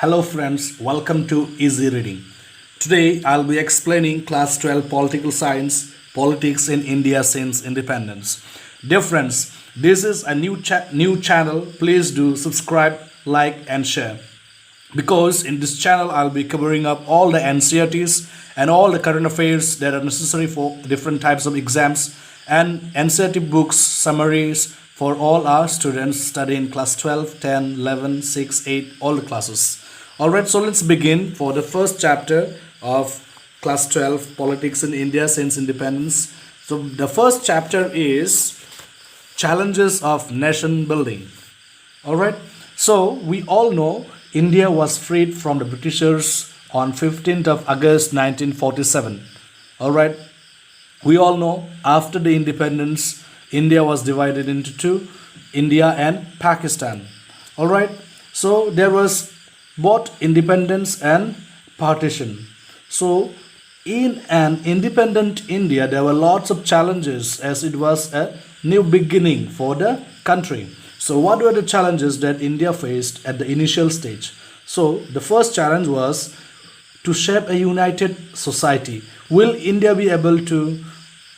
Hello friends, welcome to Easy Reading. Today I'll be explaining class 12 political science, politics in India since independence. Dear friends, this is a new channel. Please do subscribe, like and share. Because in this channel I'll be covering up all the NCERTs and all the current affairs that are necessary for different types of exams and NCERT books summaries for all our students studying class 12, 10, 11, 6, 8, all the classes. Alright, so let's begin for the first chapter of class 12 politics in India since independence. So the first chapter is challenges of nation building. Alright, so we all know India was freed from the Britishers on 15th of August 1947. Alright, we all know after the independence India was divided into two, India and Pakistan. Alright, so there was both independence and partition. So in an independent India there were lots of challenges as it was a new beginning for the country. So what were the challenges that India faced at the initial stage? So the first challenge was to shape a united society. Will India be able to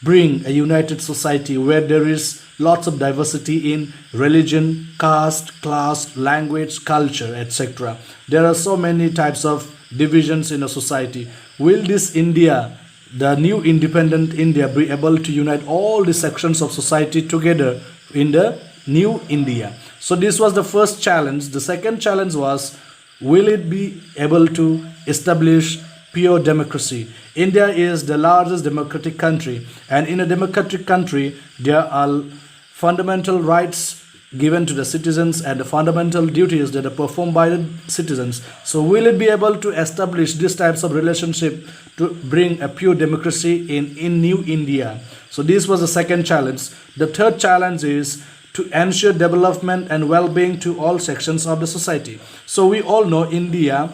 bring a united society where there is lots of diversity in religion, caste, class, language, culture, etc.? There are so many types of divisions in a society. Will this India, the new independent India, be able to unite all the sections of society together in the new India? So this was the first challenge. The second challenge was, will it be able to establish pure democracy? India is the largest democratic country, and in a democratic country there are fundamental rights given to the citizens and the fundamental duties that are performed by the citizens. So will it be able to establish these types of relationship to bring a pure democracy in new India? So this was the second challenge. The third challenge is to ensure development and well-being to all sections of the society. So we all know India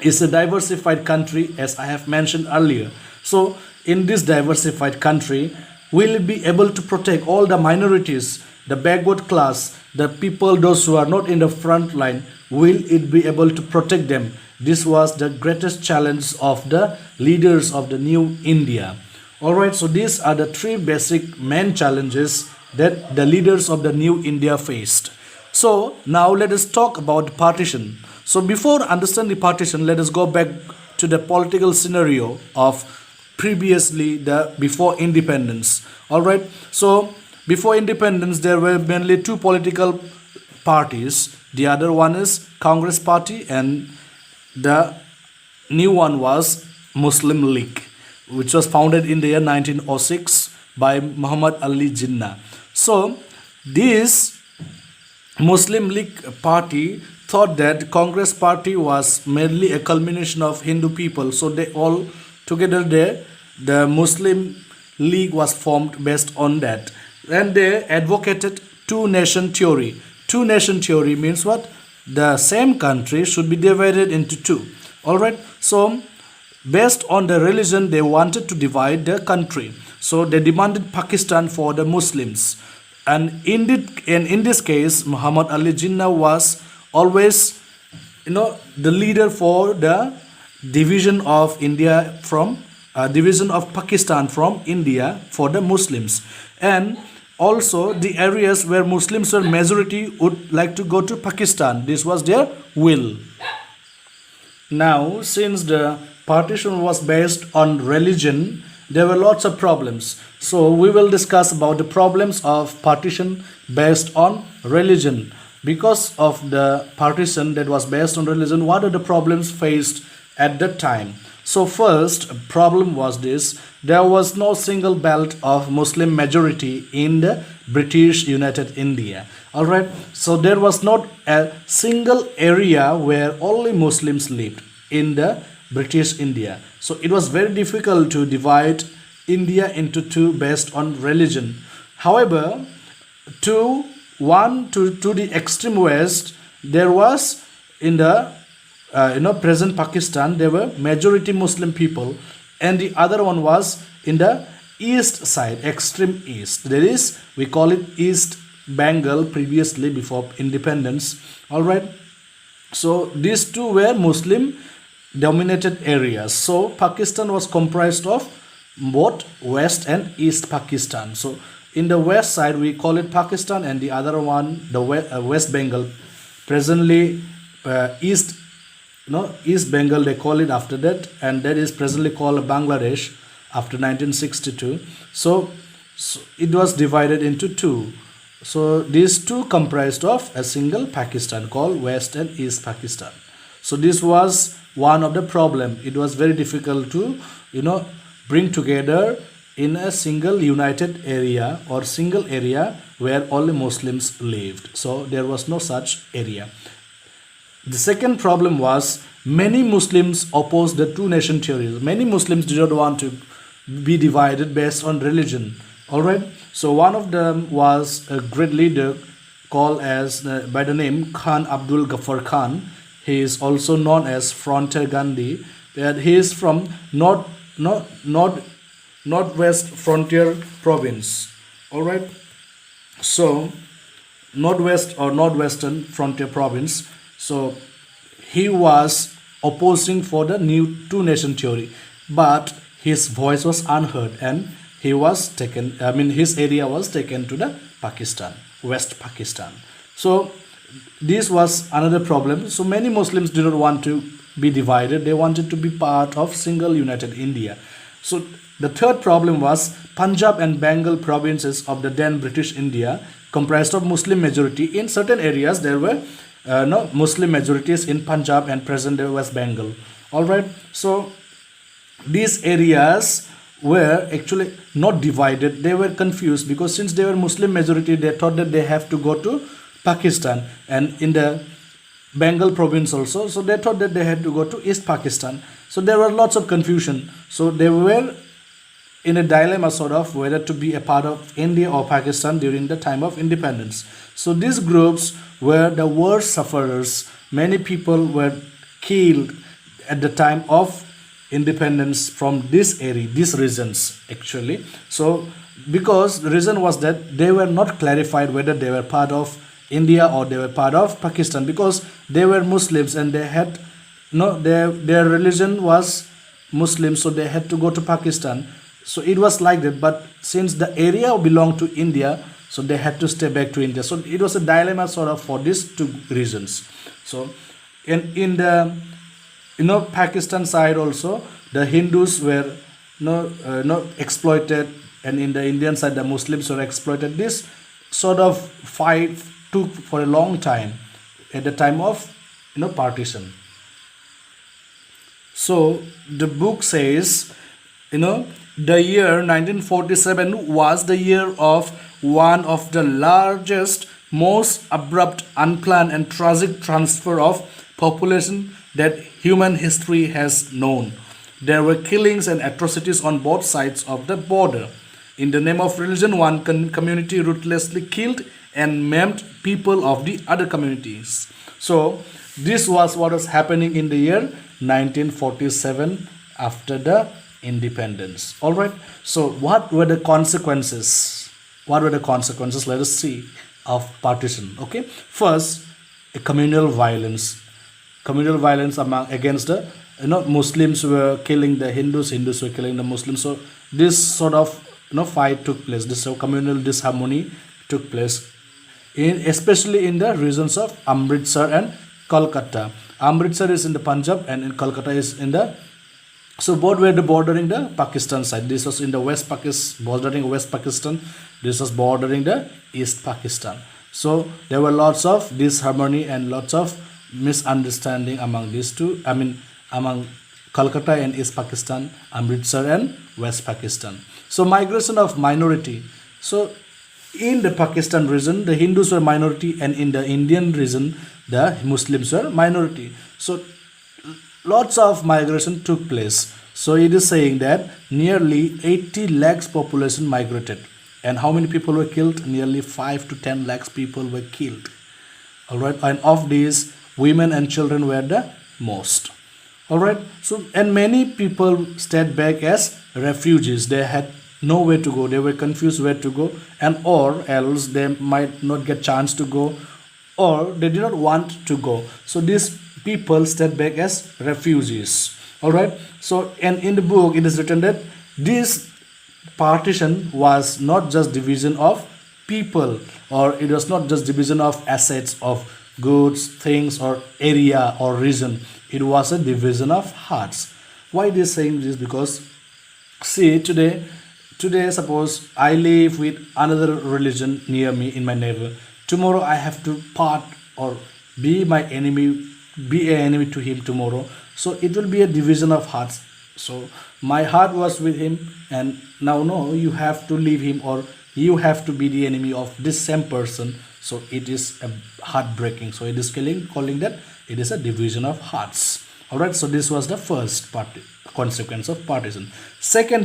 is a diversified country, as I have mentioned earlier. So in this diversified country, will it be able to protect all the minorities, the backward class, the people, those who are not in the front line? Will it be able to protect them? This was the greatest challenge of the leaders of the new India. Alright, so these are the three basic main challenges that the leaders of the new India faced. So now let us talk about partition. So before understanding the partition, let us go back to the political scenario of previously before independence. Alright, so before independence there were mainly two political parties. The other one is Congress party and the new one was Muslim League, which was founded in the year 1906 by Muhammad Ali Jinnah. So this Muslim League party thought that Congress party was merely a culmination of Hindu people. So they all together there, the Muslim League was formed based on that. And they advocated two-nation theory. Two-nation theory means what? The same country should be divided into two. Alright, so based on the religion they wanted to divide the country. So they demanded Pakistan for the Muslims. And in this case, Muhammad Ali Jinnah was always, the leader for the division of India from division of Pakistan from India for the Muslims, and also the areas where Muslims were majority would like to go to Pakistan. This was their will. Now, since the partition was based on religion, there were lots of problems. So we will discuss about the problems of partition based on religion. Because of the partition that was based on religion, what are the problems faced at that time? So first problem was this: there was no single belt of Muslim majority in the British United India. Alright, so there was not a single area where only Muslims lived in the British India. So it was very difficult to divide India into two based on religion. However, to the extreme west, there was in the present Pakistan, there were majority Muslim people, and the other one was in the east side, extreme east. That is, we call it East Bengal previously before independence. All right. So these two were Muslim dominated areas. So Pakistan was comprised of both West and East Pakistan. So in the west side we call it Pakistan, and the other one the West Bengal. Presently East East Bengal they call it after that, and that is presently called Bangladesh after 1962. So it was divided into two. So these two comprised of a single Pakistan called West and East Pakistan. So this was one of the problem. It was very difficult to bring together in a single united area or single area where only Muslims lived. So there was no such area. The second problem was many Muslims opposed the two nation theories. Many Muslims did not want to be divided based on religion. All right. So one of them was a great leader called as by the name Khan Abdul Ghaffar Khan. He is also known as Frontier Gandhi. That he is from northwest frontier province. All right. So northwest or northwestern frontier province. So he was opposing for the new two nation theory, but his voice was unheard, and he was taken, his area was taken to the Pakistan, West Pakistan. So this was another problem. So many Muslims did not want to be divided. They wanted to be part of single united India. So the third problem was Punjab and Bengal provinces of the then British India comprised of Muslim majority. In certain areas there were Muslim majorities in Punjab and present day West Bengal. All right. So these areas were actually not divided. They were confused because since they were Muslim majority, they thought that they have to go to Pakistan, and in the Bengal province also, so they thought that they had to go to East Pakistan. So there were lots of confusion. So they were in a dilemma sort of whether to be a part of India or Pakistan during the time of independence. So these groups were the worst sufferers. Many people were killed at the time of independence from this area, these regions actually. So because the reason was that they were not clarified whether they were part of India or they were part of Pakistan, because they were Muslims and they had their religion was Muslim, so they had to go to Pakistan. So it was like that, but since the area belonged to India, so they had to stay back to India. So it was a dilemma sort of for these two reasons. So in the Pakistan side also, the Hindus were exploited, and in the Indian side the Muslims were exploited. This sort of fight took for a long time at the time of partition. So the book says the year 1947 was the year of one of the largest, most abrupt, unplanned and tragic transfer of population that human history has known. There were killings and atrocities on both sides of the border. In the name of religion, one community ruthlessly killed and maimed people of the other communities. So this was what was happening in the year 1947 after the independence. All right. So what were the consequences? What were the consequences? Let us see of partition. Okay. First, a communal violence. Communal violence against the Muslims were killing the Hindus. Hindus were killing the Muslims. So this sort of fight took place. This communal disharmony took place, especially in the regions of Amritsar and Kolkata. Amritsar is in the Punjab and in Kolkata is in the. So both were bordering the Pakistan side. This was in the West Pakistan, bordering West Pakistan. This was bordering the East Pakistan. So there were lots of disharmony and lots of misunderstanding among these two. Among Kolkata and East Pakistan, Amritsar and West Pakistan. So migration of minority. So in the Pakistan region, the Hindus were minority, and in the Indian region, the Muslims were minority. So lots of migration took place. So it is saying that nearly 80 lakhs population migrated. And how many people were killed? Nearly 5 to 10 lakhs people were killed. All right. And of these, women and children were the most. All right. So, and many people stayed back as refugees. They had nowhere to go. They were confused where to go, and or else they might not get chance to go, or they did not want to go. So these people stayed back as refugees. All right. So, and in the book, it is written that this partition was not just division of people, or it was not just division of assets, of goods, things, or area or region. It was a division of hearts. Why they saying this? Because see, today suppose I live with another religion near me in my neighbor. Tomorrow I have to part or be my enemy, be an enemy to him tomorrow. So it will be a division of hearts. So my heart was with him, and now no, you have to leave him, or you have to be the enemy of this same person. So it is a heartbreaking. So it is calling that it is a division of hearts. All right. So this was the first consequence of partition. Second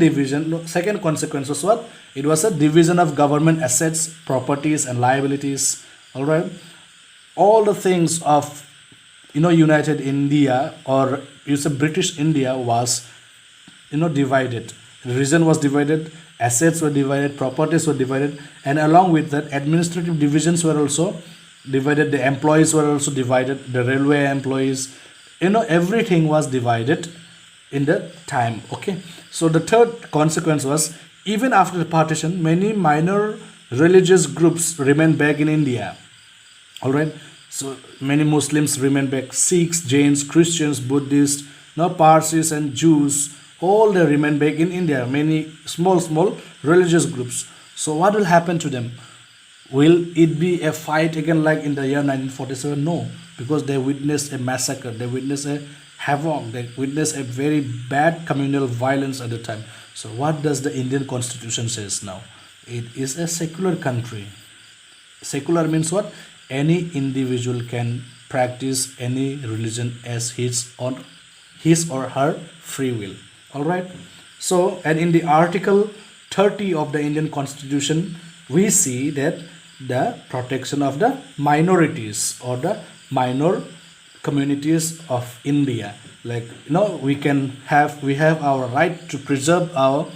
consequence was what? It was a division of government assets, properties, and liabilities. All right. All the things of United India, or you say British India, was divided. Region was divided, assets were divided, properties were divided, and along with that, administrative divisions were also divided. The employees were also divided. The railway employees, everything was divided in the time. Okay. So the third consequence was, even after the partition, many minor religious groups remained back in India. All right. So many Muslims remained back. Sikhs, Jains, Christians, Buddhists, Parsis, and Jews, all they remained back in India. Many small religious groups. So what will happen to them? Will it be a fight again like in the year 1947? No, because they witnessed a massacre. They witnessed a havoc. They witnessed a very bad communal violence at the time. So what does the Indian Constitution says now? It is a secular country. Secular means what? Any individual can practice any religion as his or her free will. All right. So, and in the Article 30 of the Indian Constitution, we see that the protection of the minorities, or the minor communities of India, like we have our right to preserve our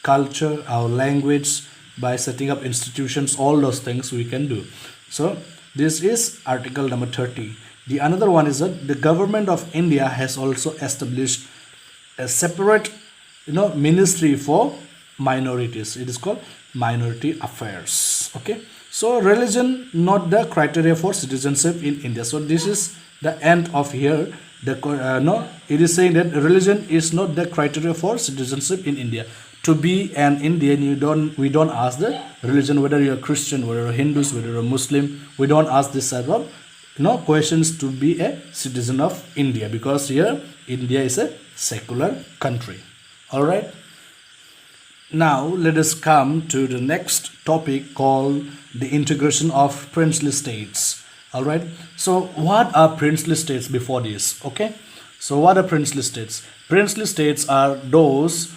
culture, our language, by setting up institutions. All those things we can do. So this is Article number 30. The another one is that the government of India has also established a separate ministry for minorities. It is called Minority Affairs. Okay. So religion not the criteria for citizenship in India. So this is the end of here. It is saying that religion is not the criteria for citizenship in India. To be an Indian, we don't ask the religion, whether you're Christian, whether you're Hindus, whether you're Muslim. We don't ask this type of questions to be a citizen of India, because here India is a secular country. All right. Now let us come to the next topic, called the integration of princely states. All right. So what are princely states before this? Okay. So what are princely states? Princely states are those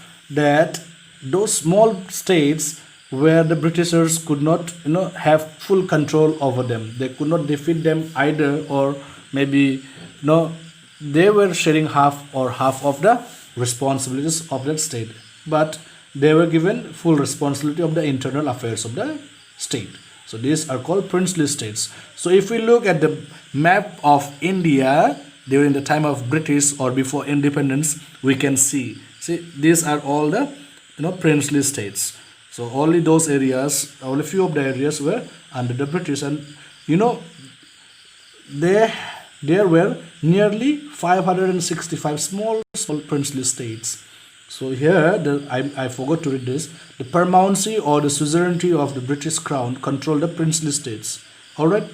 small states where the Britishers could not have full control over them. They could not defeat them either, or maybe they were sharing half of the responsibilities of that state, but they were given full responsibility of the internal affairs of the state. So these are called princely states. So if we look at the map of India during the time of British or before independence, we can see these are all the princely states. So only those areas, only few of the areas were under the British, and there were nearly 565 small princely states. So here I forgot to read this. The paramountcy or the suzerainty of the British Crown controlled the princely states. All right,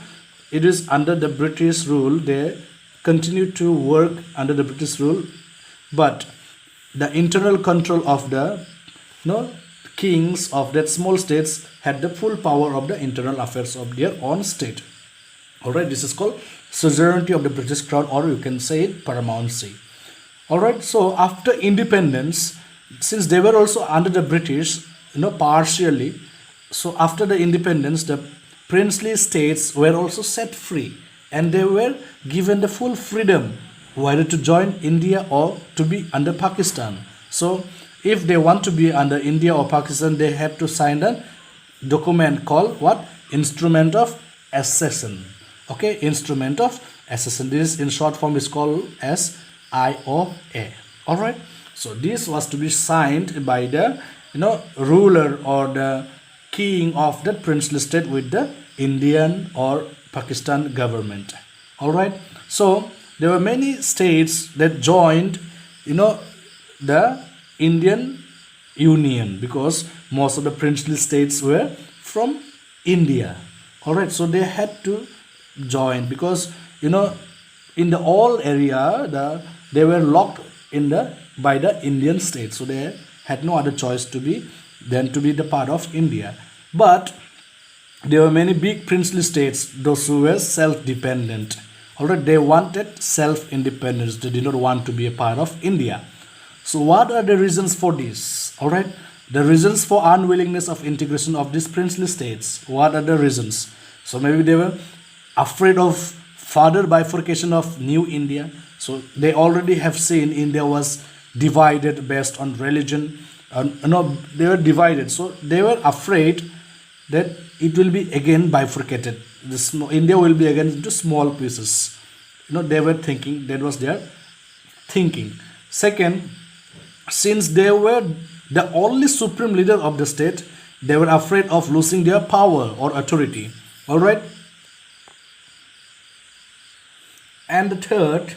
it is under the British rule. They continue to work under the British rule, but the internal control of the kings of that small states had the full power of the internal affairs of their own state. All right, this is called suzerainty of the British Crown, or you can say it paramountcy. All right, so after independence, since they were also under the British, partially, so after the independence, the princely states were also set free, and they were given the full freedom whether to join India or to be under Pakistan. So if they want to be under India or Pakistan, they have to sign a document called what? Instrument of accession. Okay, instrument of accession. This in short form is called as IOA. All right. So this was to be signed by the ruler or the king of the princely state with the Indian or Pakistan government. All right. So there were many states that joined the Indian Union because most of the princely states were from India. All right. So they had to join because in the all area they were locked in the by the Indian state, so they had no other choice to be than to be the part of India. But there were many big princely states, those who were self-dependent. Alright, they wanted self-independence. They did not want to be a part of India. So what are the reasons for this? Alright, the reasons for unwillingness of integration of these princely states. What are the reasons? So maybe they were afraid of further bifurcation of new India. So they already have seen India was divided based on religion. They were divided. So they were afraid that it will be again bifurcated. India will be again into small pieces. They were thinking, that was their thinking. Second, since they were the only supreme leader of the state, they were afraid of losing their power or authority. All right. And the third,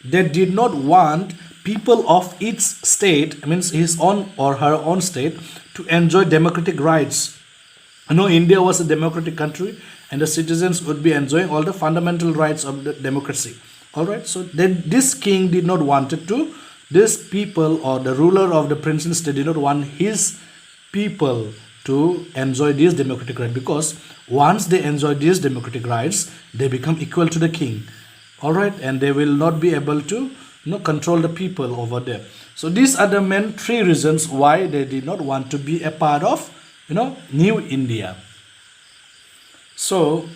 they did not want people of each state, means his own or her own state, to enjoy democratic rights. India was a democratic country and the citizens would be enjoying all the fundamental rights of the democracy. All right. So then this king did not want it to, this people or the ruler of the princely state did not want his people to enjoy these democratic rights, because once they enjoy these democratic rights, they become equal to the king. All right, and they will not be able to control the people over there. So these are the main three reasons why they did not want to be a part of new India. So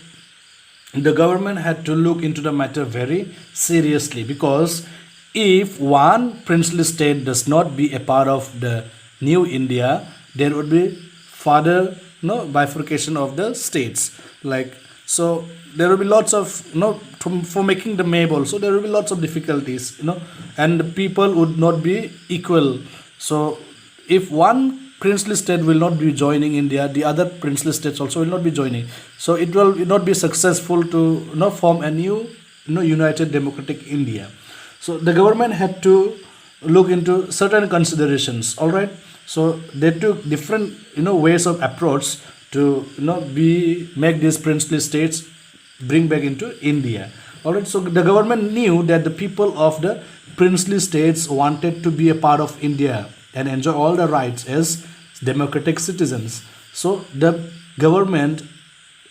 the government had to look into the matter very seriously, because if one princely state does not be a part of the new India, there would be further bifurcation of the states. So there will be lots of for making the map also, there will be lots of difficulties, and the people would not be equal. So if one princely state will not be joining India, the other princely states also will not be joining. So it will not be successful to form a new united democratic India. So the government had to look into certain considerations. All right. So they took different ways of approach to make these princely states bring back into India. All right. So the government knew that the people of the princely states wanted to be a part of India and enjoy all the rights as democratic citizens. So the government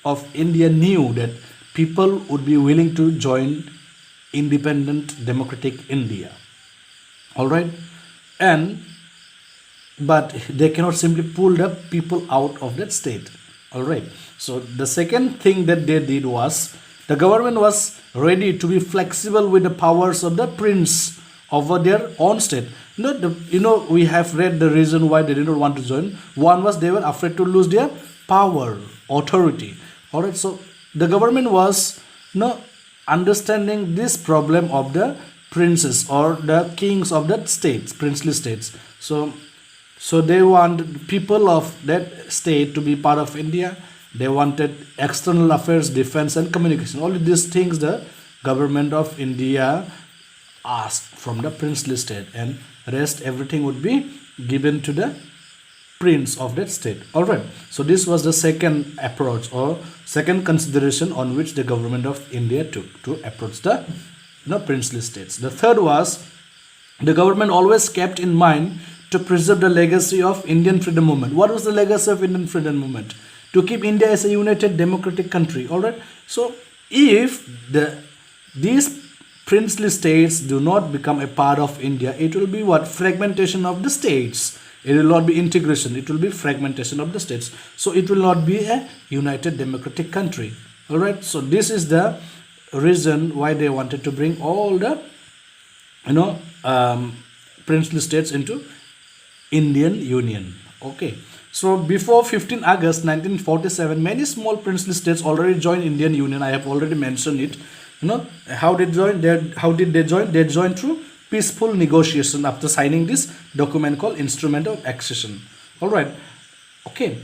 of India knew that people would be willing to join independent democratic India. All right. But they cannot simply pull the people out of that state. All right. So the second thing that they did was, the government was ready to be flexible with the powers of the prince over their own state. We have read the reason why they did not want to join. One was they were afraid to lose their power, authority. All right. So the government was understanding this problem of the princes or the kings of that states, princely states. So they want people of that state to be part of India. They wanted external affairs, defense and communication. All of these things the government of India asked from the princely state, and rest everything would be given to the prince of that state. All right. So this was the second approach or second consideration on which the government of India took to approach the princely states. The third was, the government always kept in mind to preserve the legacy of Indian freedom movement. What was the legacy of Indian freedom movement? To keep India as a united democratic country. All right. So if these princely states do not become a part of India, it will be what? Fragmentation of the states. It will not be integration. It will be fragmentation of the states. So it will not be a united democratic country. All right. So this is the reason why they wanted to bring all the princely states into Indian Union. Okay. So before 15 August 1947, many small princely states already joined Indian Union. I have already mentioned it. How did they join? They joined through peaceful negotiation after signing this document called Instrument of Accession. All right. Okay.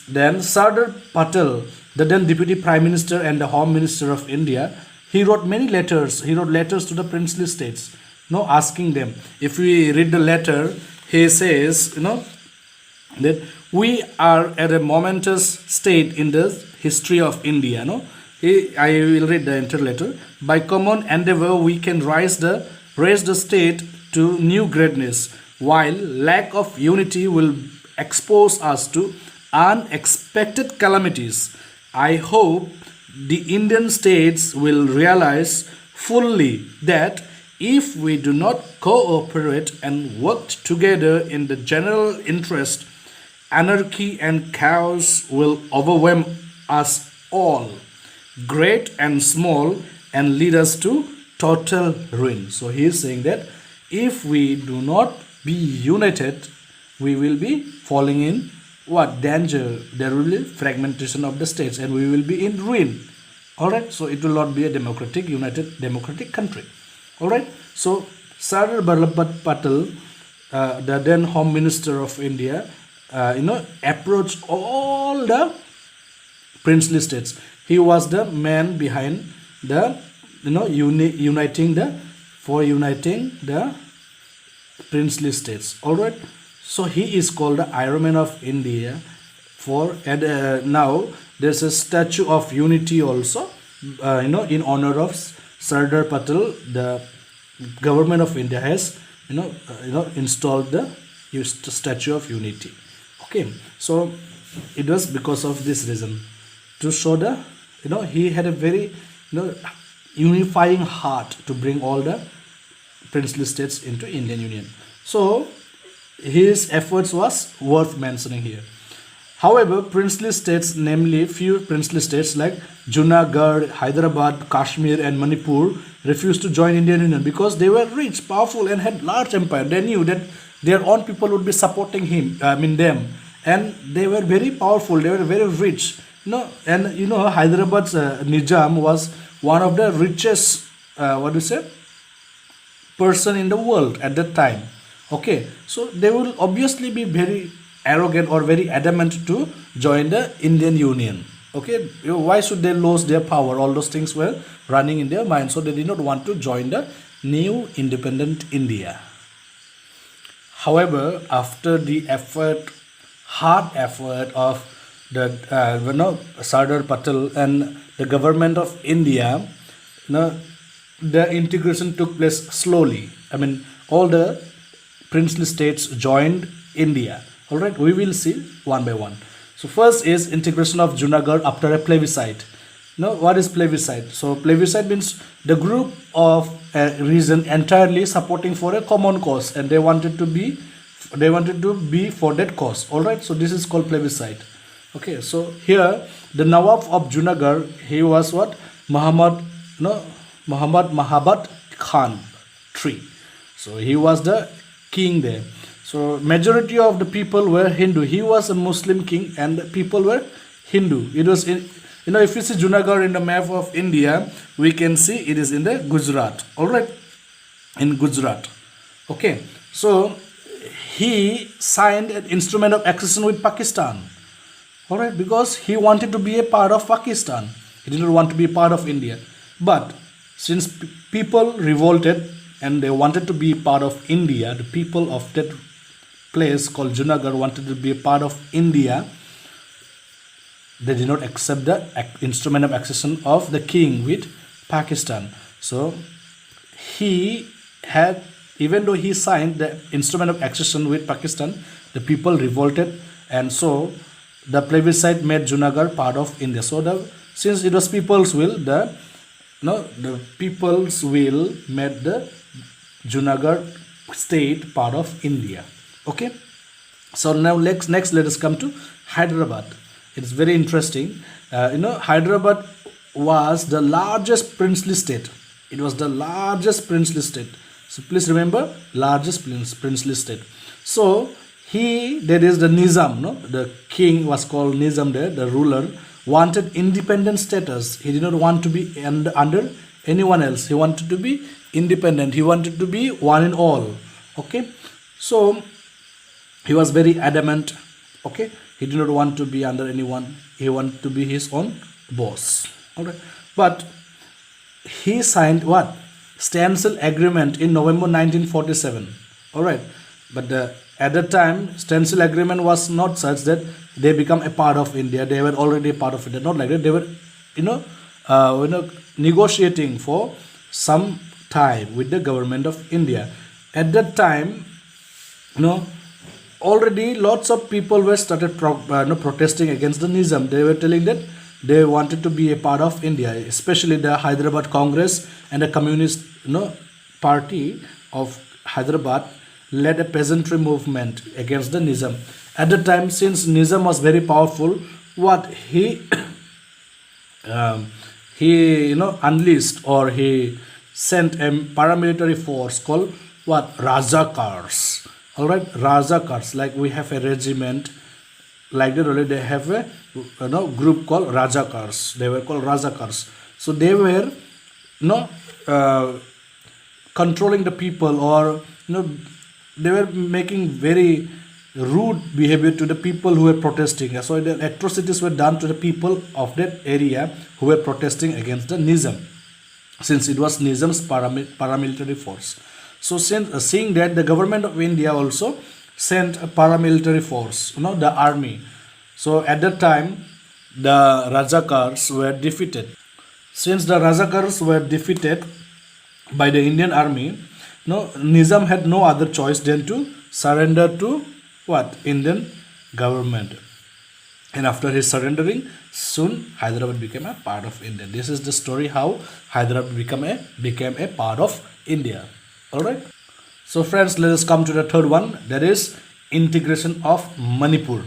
Then Sardar Patel, the then Deputy Prime Minister and the Home Minister of India, he wrote many letters. He wrote letters to the princely states, asking them. If we read the letter, he says, that we are at a momentous state in the history of India. I will read the entire letter. By common endeavor, we can raise the state to new greatness, while lack of unity will expose us to unexpected calamities. I hope the Indian states will realize fully that if we do not cooperate and work together in the general interest, anarchy and chaos will overwhelm us all, great and small, and lead us to total ruin. So he is saying that if we do not be united, we will be falling in what danger? There will be fragmentation of the states, and we will be in ruin. All right. So it will not be a united democratic country. All right. So Sardar Vallabhbhai Patel, the then Home Minister of India, approached all the princely states. He was the man behind the uniting the princely states. All right. So he is called the Iron Man of India. And now there's a statue of unity also, in honor of Sardar Patel. The government of India has installed the statue of unity. Okay, so it was because of this reason, to show he had a very unifying heart to bring all the princely states into Indian Union. So his efforts was worth mentioning here. However, princely states, namely few princely states like Junagadh, Hyderabad, Kashmir and Manipur, refused to join Indian Union because they were rich, powerful and had large empire. They knew that their own people would be supporting them, and they were very powerful, they were very rich. Hyderabad's Nizam was one of the richest person in the world at that time. Okay, so they will obviously be very arrogant or very adamant to join the Indian Union. Okay, why should they lose their power? All those things were running in their mind, so they did not want to join the new independent India. However, after the hard effort of the Sardar Patel and the government of India, the integration took place slowly. I mean, all the princely states joined India. All right, we will see one by one. So first is integration of Junagadh after a plebiscite. What is plebiscite? So plebiscite means the group of a region entirely supporting for a common cause, and they wanted to be for that cause. All right, so this is called plebiscite. Okay, so here the Nawab of Junagadh, he was what? Muhammad Mahabat Khan III. So he was the king there. So majority of the people were Hindu. He was a Muslim king and the people were Hindu. It was in, if you see Junagadh in the map of India, we can see it is in the Gujarat. All right, in Gujarat. Okay, so he signed an instrument of accession with Pakistan. All right, because he wanted to be a part of Pakistan. He did not want to be a part of India. But since people revolted and they wanted to be part of India, the people of that place called Junagadh wanted to be a part of India, they did not accept the instrument of accession of the king with Pakistan. So he had, even though he signed the instrument of accession with Pakistan, the people revolted, and so the plebiscite made Junagadh part of India. So since it was people's will, the people's will made the Junagadh state part of India. Okay, so now next let us come to Hyderabad. It's very interesting. Hyderabad was the largest princely state. It was the largest princely state. So please remember, largest princely state. So there is the Nizam, the king was called Nizam there, the ruler, wanted independent status. He did not want to be under anyone else. He wanted to be independent. He wanted to be one in all. Okay, so he was very adamant. Okay, he did not want to be under anyone. He wanted to be his own boss. All right, but he signed what standstill agreement in November 1947. All right, but at that time standstill agreement was not such that they become a part of India. They were already a part of India. Not like that. They were, you know, negotiating for some time with the government of India. At that time, you know, already lots of people were started protesting against the Nizam. They were telling that they wanted to be a part of India, especially the Hyderabad Congress and the Communist, party of Hyderabad led a peasantry movement against the Nizam. At the time, since Nizam was very powerful, what he he unleashed, or he sent a paramilitary force called what Rajakars. All right, Rajakars, like we have a regiment, like that only they have a group called Rajakars. They were called Rajakars. So they were controlling the people, or they were making very rude behavior to the people who were protesting. So the atrocities were done to the people of that area who were protesting against the Nizam, since it was Nizam's paramilitary force. So since seeing that, the government of India also sent a paramilitary force, the army. So at that time, the Rajakars were defeated. Since the Rajakars were defeated by the Indian army, Nizam had no other choice than to surrender to what? Indian government. And after his surrendering, soon Hyderabad became a part of India. This is the story how Hyderabad became a part of India. Alright. So friends, let us come to the third one. That is integration of Manipur.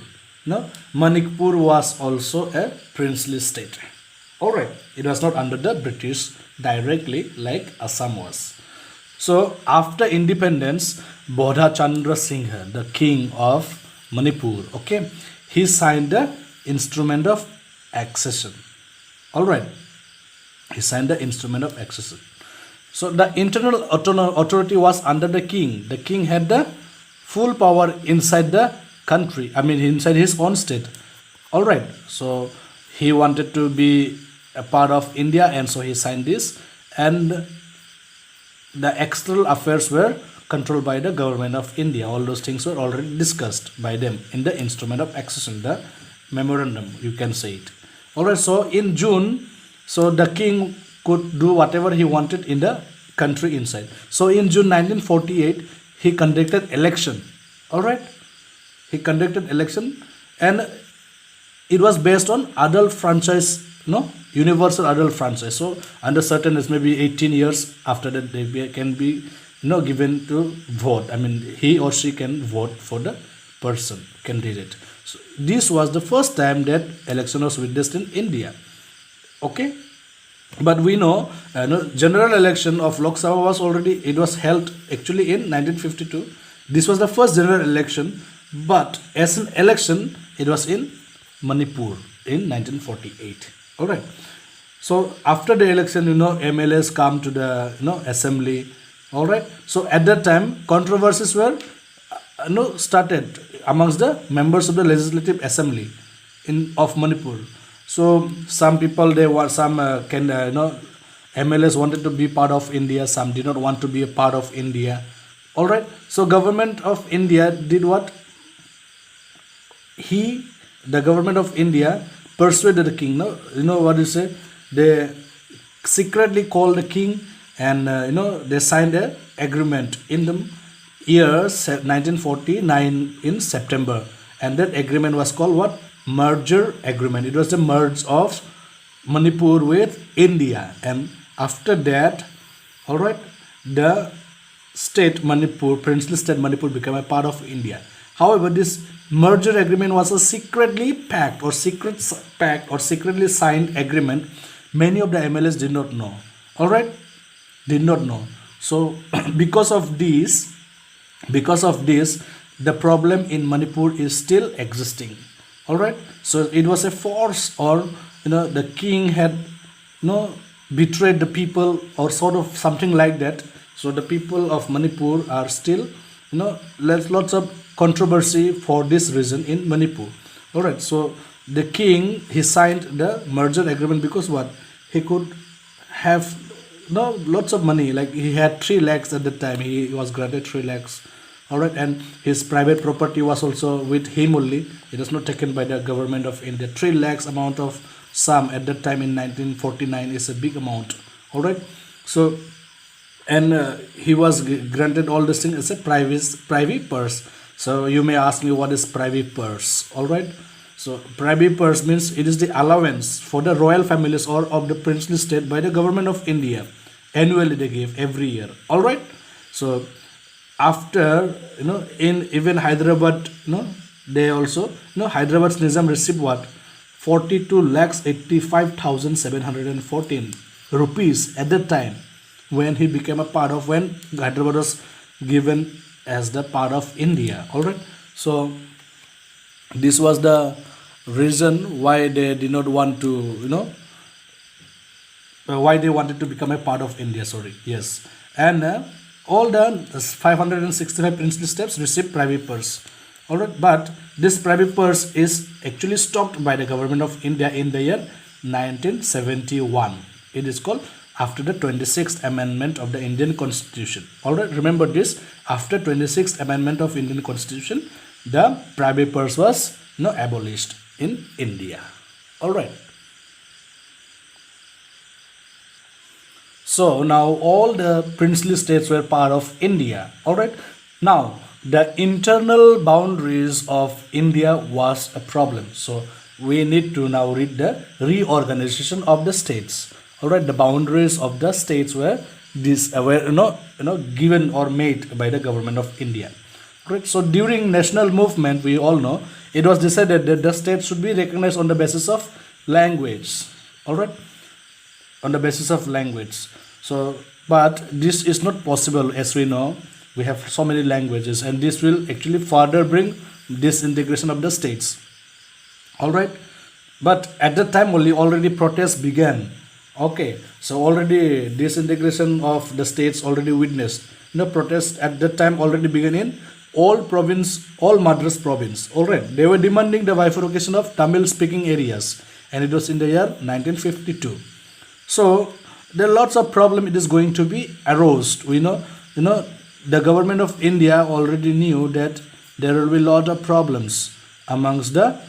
Manipur was also a princely state. Alright. It was not under the British directly like Assam was. So after independence, Bodha Chandra Singha, the king of Manipur, okay, he signed the instrument of accession. Alright. He signed the instrument of accession. So the internal authority was under the king. The king had the full power inside the country. I mean, inside his own state. All right. So he wanted to be a part of India, and so he signed this. And the external affairs were controlled by the government of India. All those things were already discussed by them in the instrument of accession, the memorandum, you can say it. All right. So in June, so the king could do whatever he wanted in the country inside. So in June 1948, he conducted election. All right, he conducted election, and it was based on adult franchise, universal adult franchise. So under certain age, maybe 18 years after that, they can be given to vote. I mean, he or she can vote for the person candidate. So this was the first time that election was witnessed in India. Okay. But we know, general election of Lok Sabha it was held actually in 1952. This was the first general election, but as an election, it was in Manipur in 1948. All right. So after the election, MLAs come to the assembly. All right. So at that time, controversies were started amongst the members of the legislative assembly of Manipur. So some people, MLAs wanted to be part of India. Some did not want to be a part of India. All right. So government of India did what? The government of India persuaded the king. What you say? They secretly called the king, and they signed an agreement in the year 1949 in September, and that agreement was called what? Merger agreement. It was the merge of Manipur with India, and after that, all right, the state Manipur, princely state Manipur, became a part of India. However, this merger agreement was a secretly signed agreement. Many of the MLAs did not know. All right, did not know. So because of this, the problem in Manipur is still existing. All right. So it was a force, or the king had betrayed the people or sort of something like that. So the people of Manipur are still, lots of controversy for this reason in Manipur. All right, so the king, he signed the merger agreement because what, he could have lots of money, like he had 3 lakhs at the time, he was granted 3 lakhs. All right, and his private property was also with him only, it was not taken by the government of India. 3 lakhs amount of sum at that time in 1949 is a big amount. All right, so and he was granted all this thing as a private purse. So you may ask me, what is private purse? All right, so private purse means it is the allowance for the royal families or of the princely state by the government of India. Annually they give every year. All right, so after, in even Hyderabad, they also, Hyderabad's Nizam received what, 42 lakhs 85,714 rupees at that time, when he became a part of, when Hyderabad was given as the part of India. All right, so this was the reason why they did not want to, why they wanted to become a part of India. Sorry, yes, and all the 565 princely steps received private purse. All right, but this private purse is actually stopped by the government of India in the year 1971. It is called after the 26th amendment of the Indian Constitution. All right, remember this, after 26th amendment of Indian Constitution, the private purse was abolished in India. All right. So now all the princely states were part of India. All right. Now the internal boundaries of India was a problem. So we need to now read the reorganization of the states. All right. The boundaries of the states were given or made by the government of India. All right. So during national movement, we all know it was decided that the states should be recognized on the basis of language. All right, on the basis of language. So, but this is not possible, as we know. We have so many languages, and this will actually further bring disintegration of the states. All right, but at that time only already protests began. Okay, so already disintegration of the states already witnessed. Protests at that time already began in all Madras province. All right, they were demanding the bifurcation of Tamil speaking areas, and it was in the year 1952. So there are lots of problem it is going to be arose. We know, the government of India already knew that there will be a lot of problems amongst the,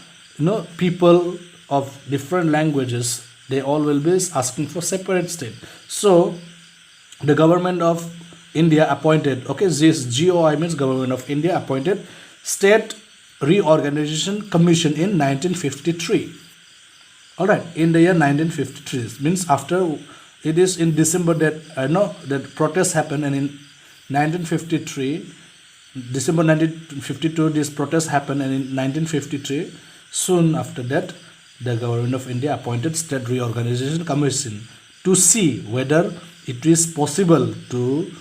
people of different languages. They all will be asking for separate state. So the government of India appointed, okay, this GOI means government of India appointed State Reorganization Commission in 1953. All right, in the year 1953 means after, it is in December that that protests happened, and in 1953, December 1952, this protest happened, and in 1953, soon after that, the government of India appointed State Reorganization Commission to see whether it is possible to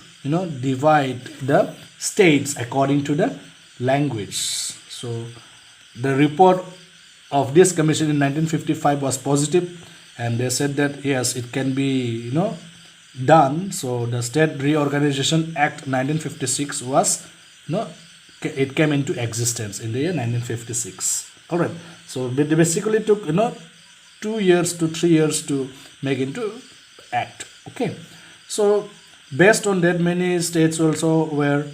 divide the states according to the language. So the report of this commission in 1955 was positive, and they said that yes, it can be done. So the State Reorganization Act 1956 was it came into existence in the year 1956. All right, so it basically took 2 years to 3 years to make into act. Okay, so based on that, many states also were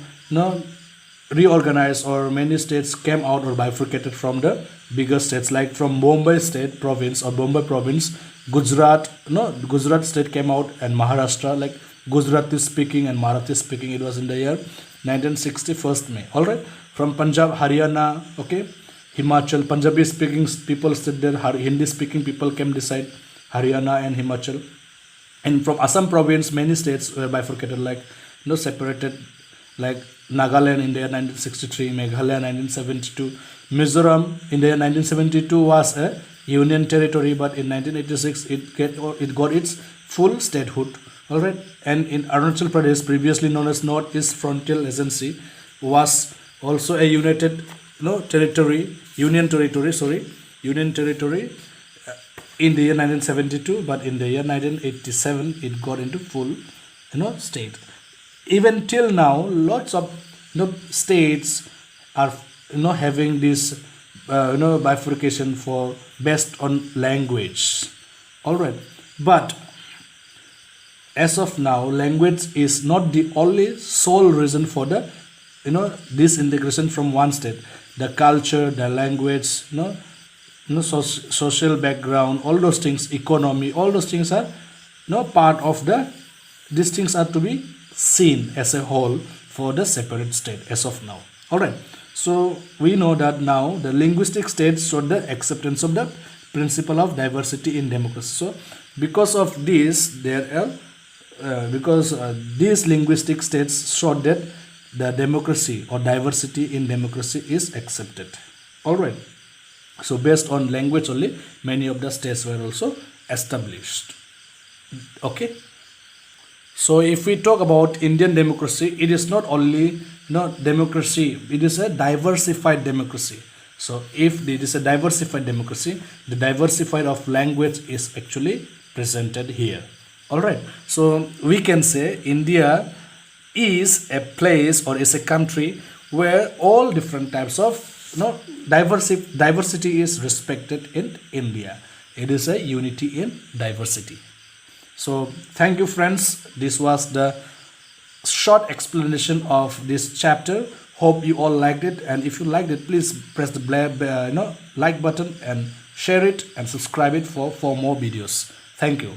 reorganized, or many states came out or bifurcated from the bigger states, like from Bombay state province or Bombay province, Gujarat state came out, and Maharashtra, like Gujarati speaking and Marathi speaking. It was in the year 1961 May. All right, from Punjab, Haryana, okay, Himachal, Punjabi speaking people stayed there, Hindi speaking people came beside Haryana and Himachal. And from Assam province, many states were bifurcated, like separated, like Nagaland in the year 1963, Meghalaya 1972, Mizoram in the year 1972 was a union territory, but in 1986 it got its full statehood. All right, and in Arunachal Pradesh, previously known as Northeast Frontier Agency, was also a union territory in the year 1972, but in the year 1987 it got into full state. Even till now, lots of states are having this bifurcation for based on language. All right, but as of now, language is not the only sole reason for the disintegration from one state. The culture, the language, social background, all those things, economy, all those things are part of the. These things are to be seen as a whole for the separate state as of now. All right. So we know that now the linguistic states showed the acceptance of the principle of diversity in democracy. So because of this, these linguistic states showed that the democracy or diversity in democracy is accepted. All right. So based on language only, many of the states were also established. Okay. So if we talk about Indian democracy, it is not only democracy, it is a diversified democracy. So if it is a diversified democracy, the diversified of language is actually presented here. All right. So we can say India is a place or is a country where all different types of diversity is respected in India. It is a unity in diversity. So thank you, friends. This was the short explanation of this chapter. Hope you all liked it, and if you liked it, please press the like button and share it and subscribe it for more videos. Thank you.